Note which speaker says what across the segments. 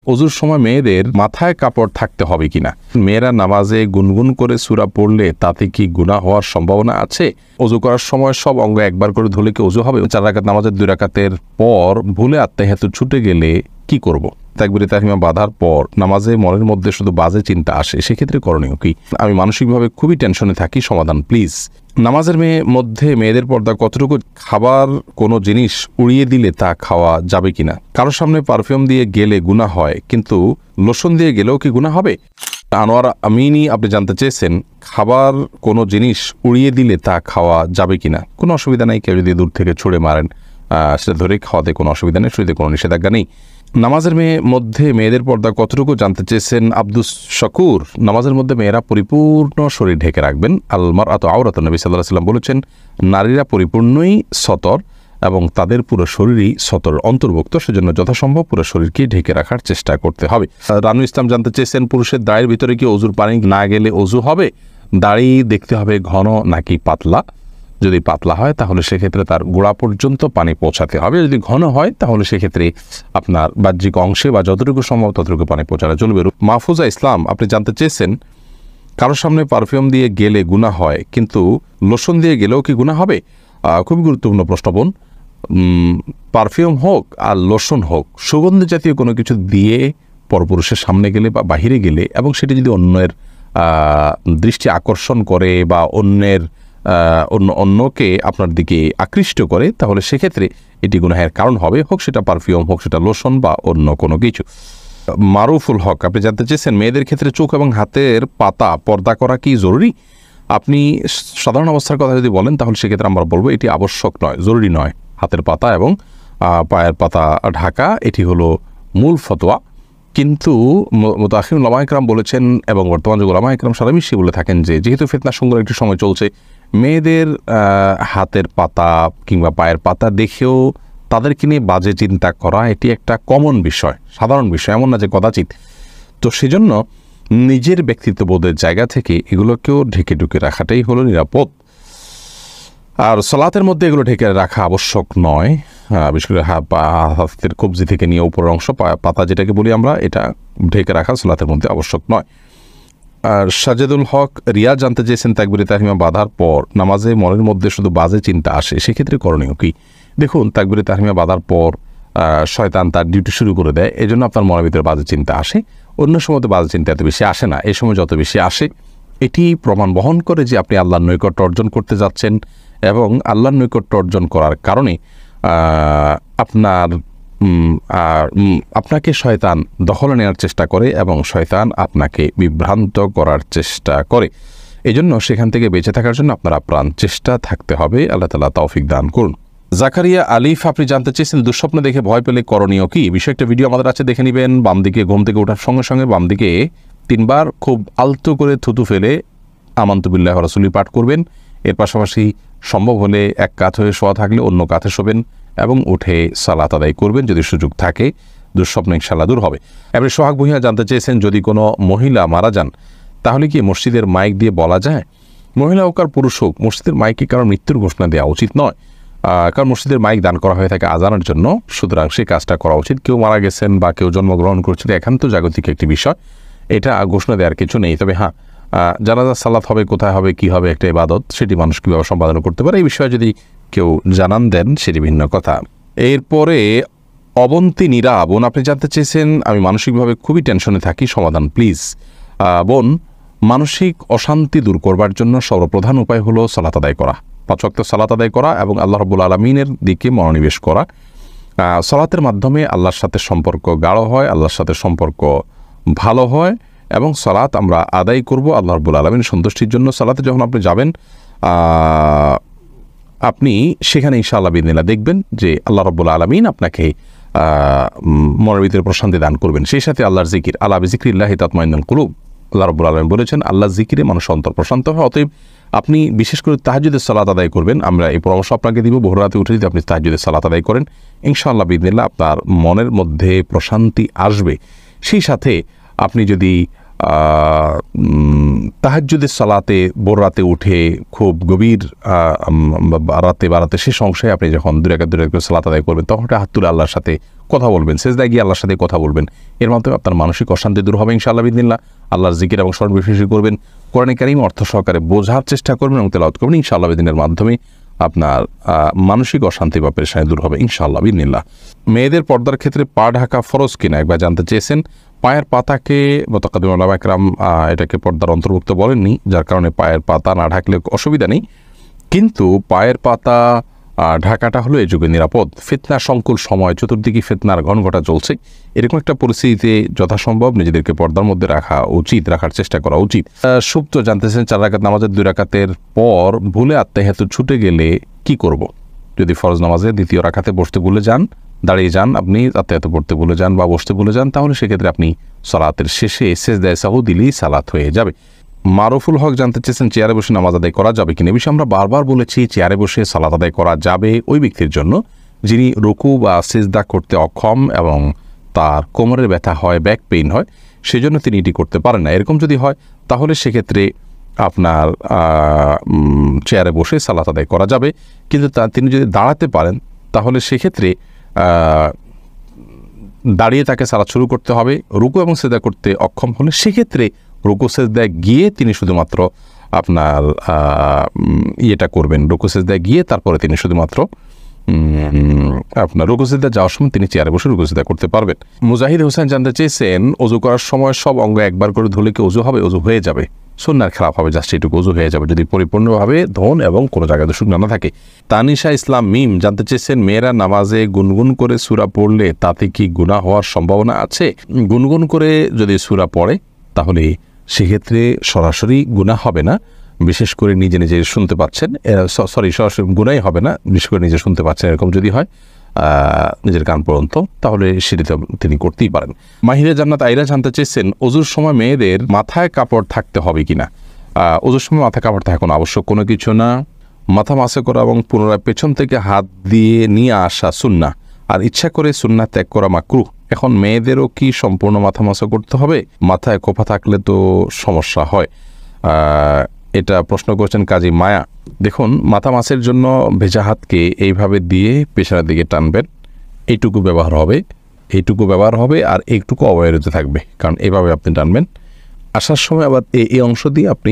Speaker 1: ওযুর সময় মেয়েদের মাথায় কাপড় থাকতে হবে কিনা? মেয়েরা নামাজে গুনগুন করে সূরা পড়লে তাতে কি গুনাহ হওয়ার সম্ভাবনা আছে? ওযু করার সময় সব অঙ্গ একবার করে ধুলে কি ওযু হবে? 4 রাকাত নামাজের 2 রাকাতের পর ভুলে আত্তাহিয়াতু ছুটে গেলে কি করব? তাকবীরে তাহরিমা বাঁধার পর নামাজে মনের মধ্যে শুধু বাজে চিন্তা আসে, সেক্ষেত্রে করণীয় কি? আমি মানসিকভাবে খুবই টেনশনে থাকি, সমাধান প্লিজ। নামাজের মধ্যে মেয়েদের পর্দা কতটুকু? খাবার কোনো জিনিস উড়িয়ে দিলে তা খাওয়া যাবে কিনা? কারোর সামনে পারফিউম দিয়ে গেলে গুনাহ হয়, কিন্তু লোশন দিয়ে গেলেও কি গুনাহ হবে? আনোয়ার আমিনী আপনি জানতে চেয়েছেন, খাবার কোনো জিনিস উড়িয়ে দিলে তা খাওয়া যাবে কিনা? কোনো অসুবিধা নেই, কেউ যদি দূর থেকে ছুঁড়ে মারেন সেটা ধরে খাওয়াতে কোনো অসুবিধা নেই, শরীরে কোনো নিষেধাজ্ঞা নেই। নামাজের মধ্যে মেয়েদের পর্দা কতটুকু জানতে চেয়েছেন আব্দুস শকুর। নামাজের মধ্যে মেয়েরা পরিপূর্ণ শরীর ঢেকে রাখবেন। আলমার আত আওরাতুন, নবী সাল্লাল্লাহু আলাইহি ওয়াসাল্লাম বলেছেন নারীরা পরিপূর্ণই সতর এবং তাদের পুরো শরীরই সতর অন্তর্ভুক্ত, সেজন্য যথাসম্ভব পুরো শরীরকে ঢেকে রাখার চেষ্টা করতে হবে। রানু ইসলাম জানতে চেয়েছেন, পুরুষের দাড়ির ভিতরে কি ওযুর পানি না গেলে ওযু হবে? দাড়ি দেখতে হবে ঘন নাকি পাতলা। যদি পাতলা হয় তাহলে সেক্ষেত্রে তার গোড়া পর্যন্ত পানি পৌঁছাতে হবে। যদি ঘন হয় তাহলে সেক্ষেত্রে আপনার বাহ্যিক অংশে বা যতটুকু সম্ভব ততটুকু পানি পৌঁছানো চলবে। মাহফুজা ইসলাম আপনি জানতে চেয়েছেন, কারোর সামনে পারফিউম দিয়ে গেলে গুনাহ হয়, কিন্তু লোশন দিয়ে গেলেও কি গুনাহ হবে? খুবই গুরুত্বপূর্ণ প্রশ্ন বোন। পারফিউম হোক আর লোশন হোক, সুগন্ধি জাতীয় কোনো কিছু দিয়ে পরপুরুষের সামনে গেলে বা বাহিরে গেলে, এবং সেটি যদি অন্যের দৃষ্টি আকর্ষণ করে বা অন্যকে আপনার দিকে আকৃষ্ট করে, তাহলে সেক্ষেত্রে এটি গুনাহের কারণ হবে, হোক সেটা পারফিউম, হোক সেটা লোশন বা অন্য কোনো কিছু। মারুফুল হক আপনি জানতে চেয়েছেন, মেয়েদের ক্ষেত্রে চোখ এবং হাতের পাতা পর্দা করা কি জরুরি? আপনি সাধারণ অবস্থার কথা যদি বলেন তাহলে সেক্ষেত্রে আমরা বলবো এটি আবশ্যক নয়, জরুরি নয়। হাতের পাতা এবং পায়ের পাতা ঢাকা এটি হলো মূল ফতোয়া, কিন্তু মুতাআখির উলামা ইকরাম বলেছেন এবং বর্তমান যুগের উলামা ইকরাম সারা বিশ্বে বলে থাকেন যে যেহেতু ফিতনা সংগ্রহের একটি সময় চলছে, মেয়েদের হাতের পাতা কিংবা পায়ের পাতা দেখেও তাদেরকে নিয়ে বাজে চিন্তা করা এটি একটা কমন বিষয়, সাধারণ বিষয়, এমন না যে কদাচিৎ। তো সেজন্য নিজের ব্যক্তিত্ববোধের জায়গা থেকে এগুলোকেও ঢেকে ঢুকে রাখাটাই হলো নিরাপদ। আর সালাতের মধ্যে এগুলো ঢেকে রাখা আবশ্যক নয়, বিশেষ করে হাতের কবজি থেকে নিয়ে উপরের অংশ পাতা যেটাকে বলি আমরা, এটা ঢেকে রাখা সালাতের মধ্যে আবশ্যক নয়। আর সাজেদুল হক রিয়া জানতে চেয়েছেন, তাকবীরে তাহরিমা বাঁধার পর নামাজে মনের মধ্যে শুধু বাজে চিন্তা আসে, সেক্ষেত্রে করণীয় কি? দেখুন, তাকবীরে তাহরিমা বাঁধার পর শয়তান তার ডিউটি শুরু করে দেয়, এই জন্য আপনার মনের ভিতরে বাজে চিন্তা আসে। অন্য সময় তো বাজে চিন্তা এত বেশি আসে না, এই সময় যত বেশি আসে এটি প্রমাণ বহন করে যে আপনি আল্লাহর নৈকট্য অর্জন করতে যাচ্ছেন, এবং আল্লাহর নৈকট্য অর্জন করার কারণে আপনাকে শয়তান দখলে নেওয়ার চেষ্টা করে এবং শয়তান আপনাকে বিভ্রান্ত করার চেষ্টা করে। এই জন্য সেখান থেকে বেঁচে থাকার জন্য আপনার আপ্রাণ চেষ্টা থাকতে হবে। আল্লাহ তাআলা তৌফিক দান করুন। জাকারিয়া আলিফ আপনি জানতে চেয়েছেন, দুঃস্বপ্ন দেখে ভয় পেলে করণীয় কি? বিষয় একটা ভিডিও আমাদের আছে, দেখে নেবেন। বাম দিকে ঘুম থেকে ওঠার সঙ্গে সঙ্গে বাম দিকে 3 বার খুব আলতো করে থুতু ফেলে আমানতু বিল্লাহি ওয়া রাসূলিহি পাঠ করবেন। এর পাশাপাশি সম্ভব হলে এক কাত হয়ে শোয়া থাকলে অন্য কাঁধে শোবেন এবং উঠে সালাত আদায় করবেন। যদি সুযোগ থাকে দুঃস্বপ্ন ইনশাআল্লাহ দূর হবে। এবারে সোহাগ ভূঁইয়া জানতে চেয়েছেন, যদি কোনো মহিলা মারা যান তাহলে কি মসজিদের মাইক দিয়ে বলা যায়? মহিলা হোক আর পুরুষ হোক, মসজিদের মাইকে কারণ মৃত্যুর ঘোষণা দেওয়া উচিত নয়, কারণ মসজিদের মাইক দান করা হয়ে থাকে আজানের জন্য, সুতরাং সেই কাজটা করা উচিত। কেউ মারা গেছেন বা কেউ জন্মগ্রহণ করছেন, একান্ত জাগতিক একটি বিষয়, এটা ঘোষণা দেওয়ার কিছু নেই। তবে হ্যাঁ, জানাজা সালাত হবে, কোথায় হবে, কি হবে, একটা ইবাদত, সেটি মানুষ কীভাবে সম্পাদন করতে পারে এই বিষয়ে যদি কেউ জানান দেন সেটি ভিন্ন কথা। এরপরে অবন্তী নীরা বোন আপনি জানতে চেয়েছেন, আমি মানসিকভাবে খুবই টেনশনে থাকি, সমাধান প্লিজ। বোন, মানসিক অশান্তি দূর করবার জন্য সর্বপ্রধান উপায় হলো সালাত আদায় করা, 5 ওয়াক্ত সালাত আদায় করা এবং আল্লাহ রাব্বুল আলামিনের দিকে মনোনিবেশ করা। সালাতের মাধ্যমে আল্লাহর সাথে সম্পর্ক গাঢ় হয়, আল্লাহর সাথে সম্পর্ক ভালো হয়, এবং সালাত আমরা আদায় করব আল্লাহ রাব্বুল আলামিনের সন্তুষ্টির জন্য। সালাতে যখন আপনি যাবেন আপনি সেখানে ইনশাআল্লাহ বিদিনিল্লাহ দেখবেন যে আল্লাহ রাব্বুল আলামিন আপনাকে মনের ভিতরে প্রশান্তি দান করবেন। সেই সাথে আল্লাহর জিকির, আলা বিযিকরিল্লাহি তাতমাইন্নুল কুলুব, আল্লাহ রাব্বুল আলামিন বলেছেন আল্লাহর জিকিরে মানুষ অন্তর প্রশান্ত হয়। অতএব আপনি বিশেষ করে তাহাজ্জুদের সালাত আদায় করবেন। আমরা এই পরামর্শ আপনাকে দিব, ভোর রাতে উঠে যদি আপনি তাহাজ্জুদের সালাত আদায় করেন ইনশাআল্লাহ বিদিনিল্লাহ আপনার মনের মধ্যে প্রশান্তি আসবে। সেই সাথে আপনি যদি তাহাজ্জুদের সালাতে ভোর রাতে উঠে খুব গভীর রাতে শেষ অংশে আপনি যখন দুই রাকাত করে সালাত আদায় করবেন, তখন হাত তুলে আল্লাহর সাথে কথা বলবেন, সেজদায় গিয়ে আল্লাহর সাথে কথা বলবেন। এর মাধ্যমে আপনার মানসিক অশান্তি দূর হবে ইনশাআল্লাহ বিদিনিল্লাহ। আল্লাহর জিকির এবং স্মরণ বেশি করবেন, কোরআনে কারীম অর্থ সহকারে বোঝার চেষ্টা করবেন এবং তেলাওয়াত করবেন। ইনশাআল্লাহ বিদিনের মাধ্যমে আপনার মানসিক অশান্তি বা পেরেশানি দূর হবে ইনশাআল্লাহ বিদিনিল্লাহ। মেয়েদের পর্দার ক্ষেত্রে পা ঢাকা ফরজ কিনা একবার জানতে চেয়েছেন। পায়ের পাতাকে মুতাকাদ্দিম উলামা ইকরাম এটাকে পর্দার অন্তর্ভুক্ত বলেননি, যার কারণে পায়ের পাতা না ঢাকলে অসুবিধা নেই। কিন্তু পায়ের পাতা ঢাকাটা হলো এই যুগে নিরাপদ। ফিতনা সংকুল সময়, চতুর্দিকে ফিতনার ঘনঘটা চলছে, এরকম একটা পরিস্থিতিতে যথাসম্ভব নিজেদেরকে পর্দার মধ্যে রাখার চেষ্টা করা উচিত। সুপ্ত জানতেছেন 4 রাকাত নামাজের 2 রাকাতের পর ভুলে আত্তাহিয়াতু ছুটে গেলে কি করব? যদি ফরজ নামাজে দ্বিতীয় রাকাতে বসতে ভুলে যান, দাঁড়িয়ে যান, আপনি আত্তাহিয়াতু পড়তে ভুলে যান বা বসতে ভুলে যান, তাহলে সেক্ষেত্রে আপনি সালাতের শেষে সেজদায়ে সাহু দিলেই সালাত হয়ে যাবে। মারুফুল হক জানতে চেয়েছেন চেয়ারে বসে নামাজ আদায় করা যাবে কিনা। বিষয়ে আমরা বারবার বলেছি, চেয়ারে বসে সালাত আদায় করা যাবে ওই ব্যক্তির জন্য যিনি রুকু বা সিজদা করতে অক্ষম এবং তার কোমরের ব্যথা হয়, ব্যাক পেইন হয়, সেজন্য তিনি এটি করতে পারেন না। এরকম যদি হয় তাহলে সেক্ষেত্রে আপনার চেয়ারে বসে সালাত আদায় করা যাবে। কিন্তু তিনি যদি দাঁড়াতে পারেন তাহলে সেক্ষেত্রে দাঁড়িয়ে তাকে সালাত শুরু করতে হবে। রুকু এবং সিজদা করতে অক্ষম হলে সেক্ষেত্রে রুকু সিজদায় গিয়ে তিনি শুধুমাত্র আপনার করবেন, রুকু সিজদায় গিয়ে তারপরে তিনি শুধুমাত্র আপনার রুকু সিজদা যাওয়ার সময় তিনি চেয়ারে বসে রুকু সিজদা করতে পারবেন। মুজাহিদ হোসেন জানতে চেয়েছেন অজু করার সময় সব অঙ্গ একবার করে ধুলে কি অজু হবে? অজু হয়ে যাবে, সুন্নার খেলাফ হবে, জাস্ট এটুকু অজু হয়ে যাবে যদি পরিপূর্ণভাবে ধন এবং কোনো জায়গায় দোষক না থাকে। তানিশা ইসলাম মিম জানতে চেয়েছেন মেয়েরা নামাজে গুনগুন করে সূরা পড়লে তাতে কি গুনাহ হওয়ার সম্ভাবনা আছে? গুনগুন করে যদি সূরা পড়ে তাহলে সেক্ষেত্রে সরাসরি গুনাহ হবে না, বিশেষ করে নিজে নিজে শুনতে পাচ্ছেন, সরাসরি গুনাহই হবে না, বিশেষ করে নিজে শুনতে পাচ্ছেন, এরকম যদি হয় নিজের কান পর্যন্ত, তাহলে সেটিতে তিনি করতেই পারেন। মাহিরা জান্নাত আইরা জানতে চেয়েছেন অজুর সময় মেয়েদের মাথায় কাপড় থাকতে হবে কিনা। অজুর সময় মাথায় কাপড় থাকা কোনো আবশ্যক কোনো কিছু না। মাথা মাসে করা এবং পুনরায় পেছন থেকে হাত দিয়ে নিয়ে আসা সুন্নাহ, আর ইচ্ছা করে সুন্নাহ ত্যাগ করা মাকরুহ। এখন মেয়েদেরও কি সম্পূর্ণ মাথা মাসা করতে হবে? মাথায় কোফা থাকলে তো সমস্যা হয়। এটা প্রশ্ন করছেন কাজী মায়া। দেখুন, মাথা মাসের জন্য ভেজা হাতকে এইভাবে দিয়ে পেছনের দিকে টানবেন, এইটুকু ব্যবহার হবে আর এইটুকু অবহেলিত থাকবে, কারণ এভাবে আপনি টানবেন। আসার সময় আবার এই অংশ দিয়ে আপনি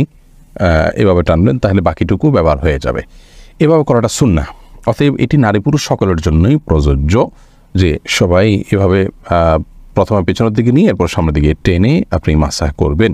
Speaker 1: এভাবে টানবেন, তাহলে বাকিটুকু ব্যবহার হয়ে যাবে। এভাবে করাটা সুন্নাহ। অতএব এটি নারী পুরুষ সকলের জন্যই প্রযোজ্য যে সবাই এভাবে প্রথমে পেছনের দিকে নিয়ে এরপর সামনের দিকে টেনে আপনি মাসাহ করবেন।